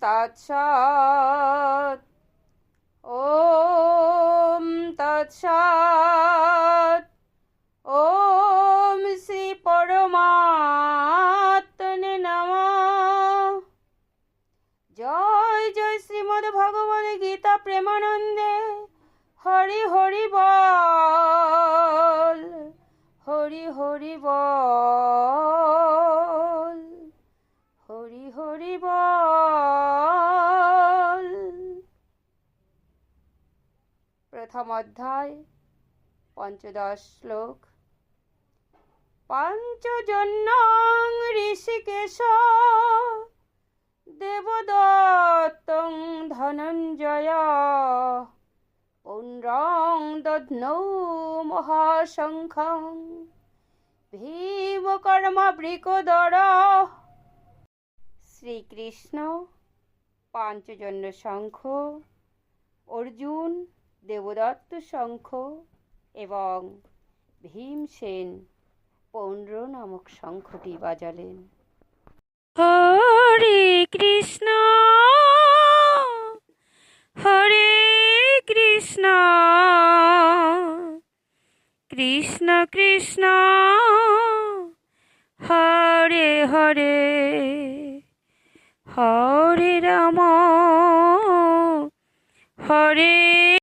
তৎসৎ। ওম তৎসৎ। ওম শ্রী পরমাত্মনে নমঃ। জয় জয় শ্রীমদ্ ভগবদ গীতা প্রেমানন্দে। হরি হরি বল, হরি হরি বল, হরি হরি বল। প্রথম অধ্যায়, পঞ্চদশ শ্লোক। পঞ্চজন্যং ঋষিকেশ দেবদত্তং ধনঞ্জয় পৌণ্ড্রং দধ্নৌ মহাশঙ্খং ভীমকর্মাবৃকোদরঃ। শ্রীকৃষ্ণ পাঞ্চজন্য শঙ্খ, অর্জুন দেবদত্ত শঙ্খ এবং ভীমসেন পৌণ্ড্র নামক শঙ্খটি বাজালেন। হরে কৃষ্ণ, হরে কৃষ্ণ, কৃষ্ণ কৃষ্ণ হরে হরে, হরে রাম, হরে